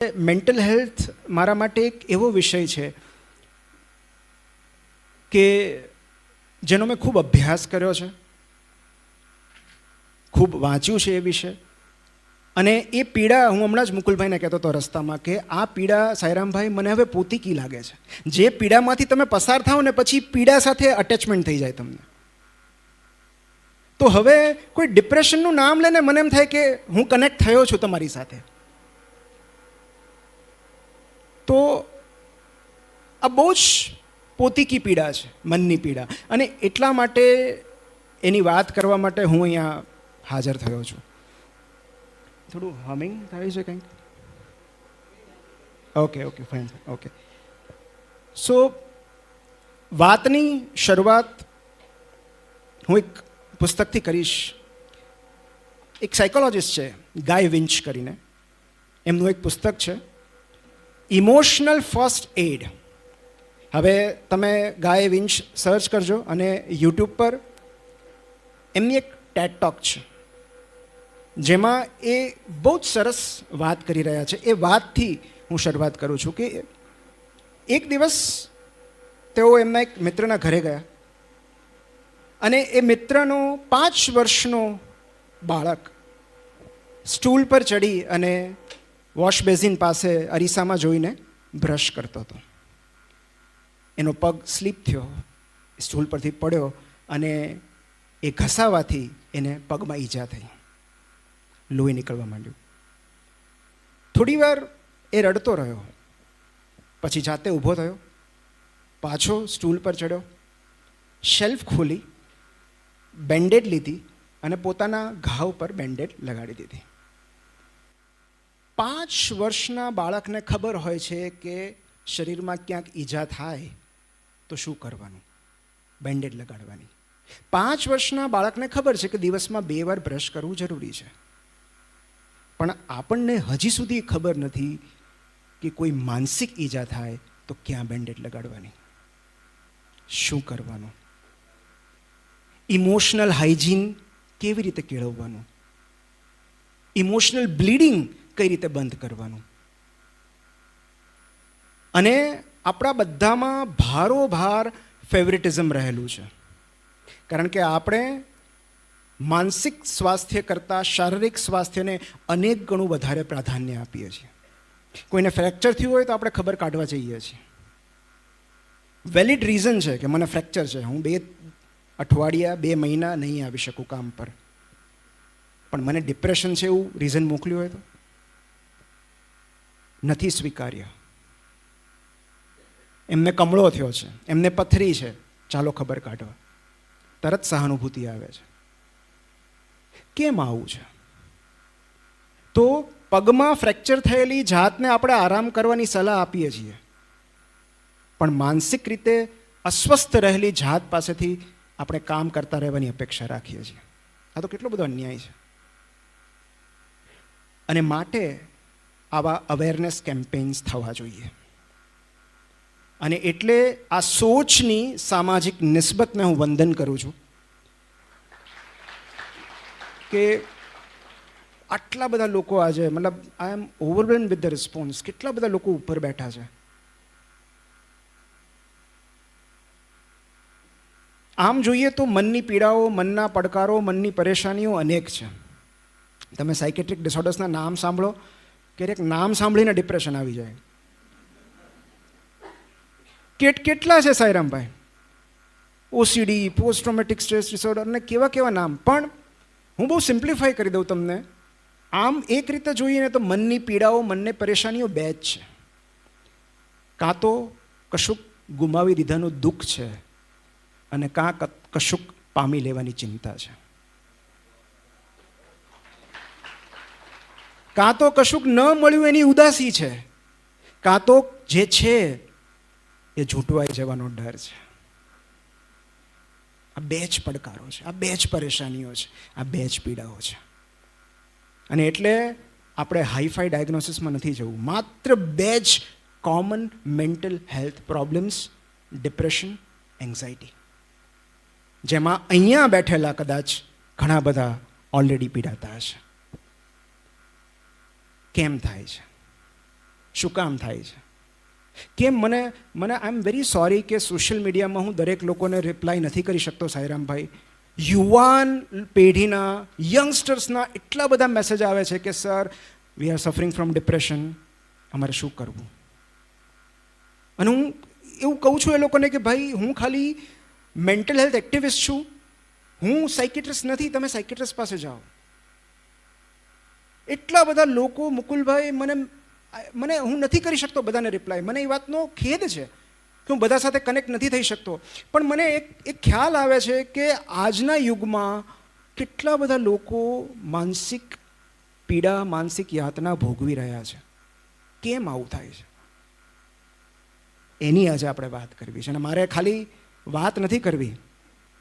Mental health મારા માટે એક એવો વિષય છે કે જેનો મેં ખૂબ અભ્યાસ કર્યો છે, ખૂબ વાંચ્યું છે એ વિશે. અને એ પીડા હું હમણાં જ મુકુલભાઈને કહેતો હતો રસ્તામાં કે આ પીડા સાઈરામભાઈ મને હવે પોતીકી લાગે છે. જે પીડામાંથી તમે પસાર થાઓ ને પછી પીડા સાથે અટેચમેન્ટ થઈ જાય તમને. તો હવે કોઈ ડિપ્રેશનનું નામ લઈને મને એમ થાય કે હું કનેક્ટ થયો છું તમારી સાથે. તો આ બહુ જ પોતીકી પીડા છે, મનની પીડા. અને એટલા માટે એની વાત કરવા માટે હું અહીંયા હાજર થયો છું. થોડું હમિંગ થાય છે કંઈક? Okay fine. ઓકે, સો વાતની શરૂઆત હું એક પુસ્તકથી કરીશ. એક સાયકોલોજિસ્ટ છે ગાય વિન્ચ કરીને, એમનું એક પુસ્તક છે ઇમોશનલ ફર્સ્ટ એડ. હવે તમે ગાય વિન્ચ સર્ચ કરજો અને યુટ્યુબ પર એમની એક ટેડ ટોક છે જેમાં એ બહુ જ સરસ વાત કરી રહ્યા છે. એ વાતથી હું શરૂઆત કરું છું કે એક દિવસ તેઓ એમના એક મિત્રના ઘરે ગયા અને એ મિત્રનો 5 વર્ષનો બાળક સ્ટૂલ પર ચડી અને વોશ બેઝિન પાસે અરીસામાં જોઈને બ્રશ કરતો હતો. એનો પગ સ્લીપ થયો, સ્ટૂલ પરથી પડ્યો અને એ ઘસાવાથી એને પગમાં ઈજા થઈ, લોહી નીકળવા માંડ્યું. થોડી વાર એ રડતો રહ્યો, પછી જાતે ઊભો થયો, પાછો સ્ટૂલ પર ચડ્યો, શેલ્ફ ખોલી, બેન્ડેડ લીધી અને પોતાના ઘાવ પર બેન્ડેડ લગાડી દીધી. 5 વર્ષના બાળકને ખબર હોય છે કે શરીરમાં ક્યાંક ઈજા થાય તો શું કરવાનું? બેન્ડેડ લગાડવાની. 5 વર્ષના બાળકને ખબર છે કે દિવસમાં 2 વાર બ્રશ કરવું જરૂરી છે. પણ આપણને હજી સુધી ખબર નથી કે કોઈ માનસિક ઈજા થાય તો ક્યાં બેન્ડેડ લગાડવાની, શું કરવાનું, ઇમોશનલ હાઇજીન કેવી રીતે કેળવવાનું, ઇમોશનલ બ્લીડિંગ કઈ રીતે બંધ કરવાનું. અને આપણા બધામાં ભારોભાર ફેવરિટિઝમ રહેલું છે, કારણ કે આપણે માનસિક સ્વાસ્થ્ય કરતાં શારીરિક સ્વાસ્થ્યને અનેક ગણું વધારે પ્રાધાન્ય આપીએ છીએ. કોઈને ફ્રેક્ચર થયું હોય તો આપણે ખબર કાઢવા જઈએ છીએ. વેલિડ રીઝન છે કે મને ફ્રેક્ચર છે, હું 2 અઠવાડિયા 2 મહિના નહીં આવી શકું કામ પર. પણ મને ડિપ્રેશન છે એવું રીઝન મોકલ્યું હોય તો નથી સ્વીકાર્ય. એમને કમળો થયો છે, એમને પથરી છે, ચાલો ખબર કાઢવા, તરત સહાનુભૂતિ આવે છે. કેમ આવું છે? તો પગમાં ફ્રેક્ચર થયેલી જાતને આપણે આરામ કરવાની સલાહ આપીએ છીએ, પણ માનસિક રીતે અસ્વસ્થ રહેલી જાત પાસેથી આપણે કામ કરતા રહેવાની અપેક્ષા રાખીએ છીએ. આ તો કેટલો બધો અન્યાય છે. અને માટે આવા અવેરનેસ કેમ્પેન્સ થવા જોઈએ. અને એટલે આ સોચની સામાજિક નિસ્બતને હું વંદન કરું છું કે આટલા બધા લોકો આજે, મતલબ આઈ એમ ઓવરવેલ્મ્ડ વિથ ધ રિસ્પોન્સ. કેટલા બધા લોકો ઉપર બેઠા છે. આમ જોઈએ તો મનની પીડાઓ, મનના પડકારો, મનની પરેશાનીઓ અનેક છે. તમે સાયકેટ્રિક ડિસઓર્ડર્સના નામ સાંભળો, ક્યારેક નામ સાંભળીને ડિપ્રેશન આવી જાય. કેટલા છે સાઈરામભાઈ? ઓસીડી, પોસ્ટ ટ્રોમેટિક સ્ટ્રેસ ડિસઓર્ડર અને કેવા કેવા નામ. પણ હું બહુ સિમ્પ્લિફાઈ કરી દઉં તમને. આમ એક રીતે જોઈએ ને તો મનની પીડાઓ, મનની પરેશાનીઓ 2 જ છે. કાં તો કશુંક ગુમાવી દીધાનું દુઃખ છે અને કાં કશુંક પામી લેવાની ચિંતા છે. કાં તો કશુંક ન મળ્યું એની ઉદાસી છે, કાં તો જે છે એ ઝૂંટવાઈ જવાનો ડર છે. આ 2 જ પડકારો છે, આ 2 જ પરેશાનીઓ છે, આ 2 જ પીડાઓ છે. અને એટલે આપણે હાઈફાઈ ડાયગ્નોસિસમાં નથી જવું. માત્ર 2 જ common mental health problems, depression, anxiety, જેમાં અહીંયા બેઠેલા કદાચ ઘણા બધા ઓલરેડી પીડાતા હશે. કેમ થાય છે? શું કામ થાય છે? કેમ મને આઈ એમ વેરી સોરી કે સોશિયલ મીડિયામાં હું દરેક લોકોને રિપ્લાય નથી કરી શકતો સાઈરામભાઈ. યુવાન પેઢીના યંગસ્ટર્સના એટલા બધા મેસેજ આવે છે કે sir we are suffering from depression, અમારે શું કરવું? અને હું એવું કહું છું એ લોકોને કે ભાઈ હું ખાલી મેન્ટલ હેલ્થ એક્ટિવિસ્ટ છું, હું સાયકેટ્રિસ્ટ નથી, તમે સાયકેટ્રિસ્ટ પાસે જાઓ. એટલા બધા લોકો મુકુલભાઈ મને હું નથી કરી શકતો બધાને રિપ્લાય. મને એ વાતનો ખેદ છે કે હું બધા સાથે કનેક્ટ નથી થઈ શકતો. પણ મને એક ખ્યાલ આવે છે કે આજના યુગમાં કેટલા બધા લોકો માનસિક પીડા, માનસિક યાતના ભોગવી રહ્યા છે. કેમ આવું થાય છે એની આજે આપણે વાત કરવી છે. અને મારે ખાલી વાત નથી કરવી,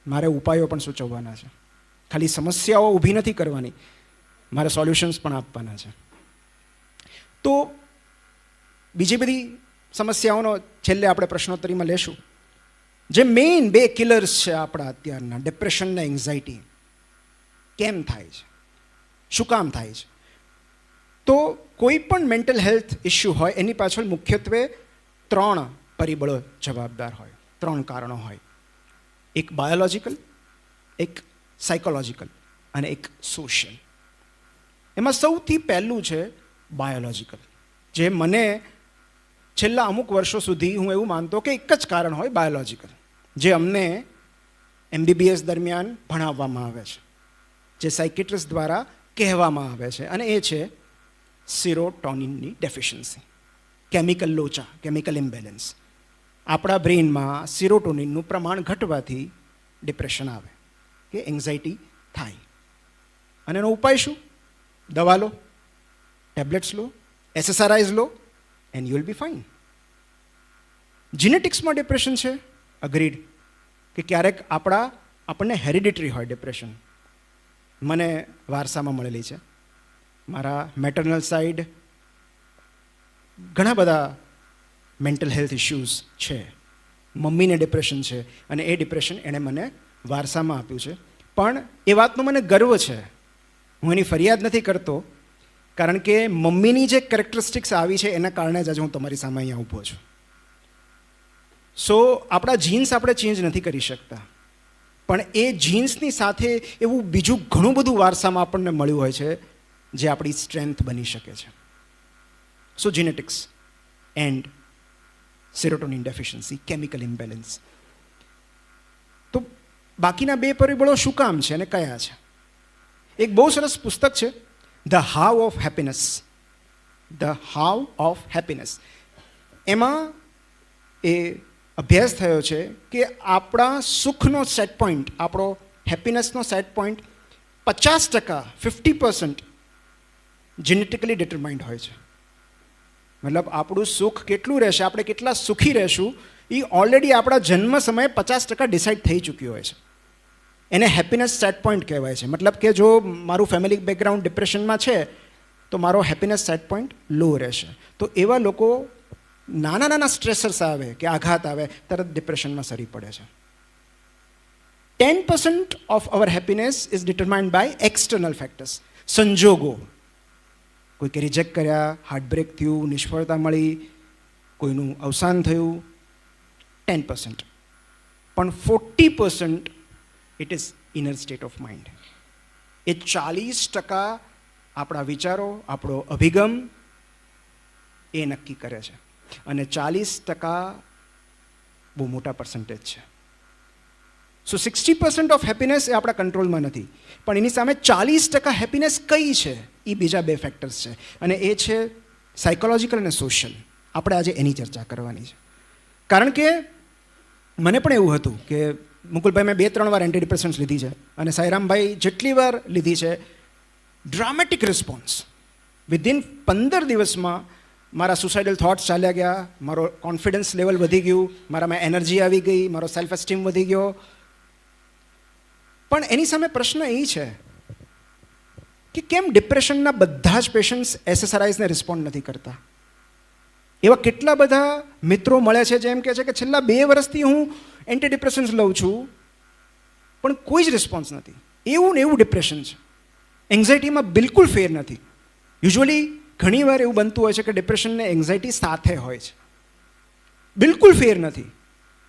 મારે ઉપાયો પણ સૂચવવાના છે. ખાલી સમસ્યાઓ ઊભી નથી કરવાની, મારે સોલ્યુશન્સ પણ આપવાના છે. તો બીજી બધી સમસ્યાઓનો છેલ્લે આપણે પ્રશ્નોત્તરીમાં લેશું. જે મેઇન 2 કિલર્સ છે આપણા અત્યારના, ડિપ્રેશન અને એન્ઝાયટી, કેમ થાય છે, શું કામ થાય છે? તો કોઈ પણ મેન્ટલ હેલ્થ ઇસ્યુ હોય એની પાછળ મુખ્યત્વે 3 પરિબળો જવાબદાર હોય, 3 કારણો હોય. એક બાયોલોજિકલ, એક સાયકોલોજિકલ અને એક સોશિયલ. એમાં સૌથી પહેલું છે બાયોલોજિકલ, જે મને છેલ્લા અમુક વર્ષો સુધી હું એવું માનતો કે એક જ કારણ હોય, બાયોલોજિકલ, જે અમને MBBS દરમિયાન ભણાવવામાં આવે છે, જે સાયકેટ્રિસ્ટ દ્વારા કહેવામાં આવે છે, અને એ છે સિરોટોનિનની ડેફિશિયન્સી, કેમિકલ લોચા, કેમિકલ ઇમ્બેલેન્સ. આપણા બ્રેઇનમાં સિરોટોનિનનું પ્રમાણ ઘટવાથી ડિપ્રેશન આવે કે એન્ઝાયટી થાય. અને એનો ઉપાય શું? દવા લો, ટેબ્લેટ્સ લો, SSRIs લો, and you will be fine. જીનેટિક્સમાં ડિપ્રેશન છે, અગ્રીડ, કે ક્યારેક આપણને હેરિડિટરી હોય ડિપ્રેશન. મને વારસામાં મળેલી છે. મારા મેટર્નલ સાઈડ ઘણા બધા મેન્ટલ હેલ્થ ઇશ્યુઝ છે. મમ્મીને ડિપ્રેશન છે અને એ ડિપ્રેશન એણે મને વારસામાં આપ્યું છે. પણ એ વાતનો મને ગર્વ છે, હું એની ફરિયાદ નથી કરતો, કારણ કે મમ્મીની જે કેરેક્ટરિસ્ટિક્સ આવી છે એના કારણે જ આજે હું તમારી સામે અહીંયા ઊભો છું. સો આપણા જીન્સ આપણે ચેન્જ નથી કરી શકતા, પણ એ જીન્સની સાથે એવું બીજું ઘણું બધું વારસામાં આપણને મળ્યું હોય છે જે આપણી સ્ટ્રેન્થ બની શકે છે. So genetics and serotonin deficiency, chemical imbalance. તો બાકીના 2 પરિબળો શું કામ છે અને કયા છે? એક બહુ સરસ પુસ્તક છે, the how of happiness. The how of happiness. એમાં એ અભ્યાસ થયો છે કે આપણા સુખનો સેટ પોઈન્ટ, આપણો હેપીનેસનો સેટ પોઈન્ટ 50%, 50% જેનેટિકલી ડિટરમાઇન્ડ હોય છે. મતલબ આપણું સુખ કેટલું રહેશે, આપણે કેટલા સુખી રહેશું, એ ઓલરેડી આપણા જન્મ સમયે 50% ડિસાઇડ થઈ ચૂક્યું હોય છે. એને હેપીનેસ સેટ પોઈન્ટ કહેવાય છે. મતલબ કે જો મારું ફેમિલી બેકગ્રાઉન્ડ ડિપ્રેશનમાં છે તો મારો હેપીનેસ સેટ પોઈન્ટ લો રહેશે. તો એવા લોકો નાના સ્ટ્રેસર્સ આવે કે આઘાત આવે તરત ડિપ્રેશનમાં સરી પડે છે. 10% of our happiness is determined by external factors. સંજોગો, કોઈકે રિજેક્ટ કર્યા, હાર્ટબ્રેક થયું, નિષ્ફળતા મળી, કોઈનું અવસાન થયું, 10%. પણ 40% it is inner state of mind. એ 40% આપણા વિચારો, આપણો અભિગમ એ નક્કી કરે છે. અને 40% બહુ મોટા પર્સન્ટેજ છે. સો 60% ઓફ હેપીનેસ એ આપણા કંટ્રોલમાં નથી, પણ એની સામે 40% હેપીનેસ કઈ છે? એ બીજા 2 ફેક્ટર્સ છે, અને એ છે સાયકોલોજીકલ અને સોશિયલ. આપણે આજે એની ચર્ચા કરવાની છે. કારણ કે મને પણ એવું હતું કે મુકુલભાઈ મેં 2-3 વાર એન્ટી ડિપ્રેસન્ટ્સ લીધી છે, અને સાઈરામભાઈ જેટલી વાર લીધી છે, ડ્રામેટિક રિસ્પોન્સ. વિધિન 15 દિવસમાં મારા સુસાઇડલ થોટ્સ ચાલ્યા ગયા, મારો કોન્ફિડન્સ લેવલ વધી ગયું, મારામાં એનર્જી આવી ગઈ, મારો સેલ્ફ એસ્ટીમ વધી ગયો. પણ એની સામે પ્રશ્ન એ છે કે કેમ ડિપ્રેશનના બધા જ પેશન્ટ્સ SSRIsને રિસ્પોન્ડ નથી કરતા? એવા કેટલા બધા મિત્રો મળે છે જેમ કહે છે કે છેલ્લા 2 વર્ષથી હું એન્ટી ડિપ્રેશન્સ લઉં છું પણ કોઈ જ રિસ્પોન્સ નથી. એવું ને એવું ડિપ્રેશન છે, એન્ઝાયટીમાં બિલકુલ ફેર નથી. યુઝ્યુઅલી ઘણીવાર એવું બનતું હોય છે કે ડિપ્રેશન ને એન્ઝાયટી સાથે હોય છે, બિલકુલ ફેર નથી.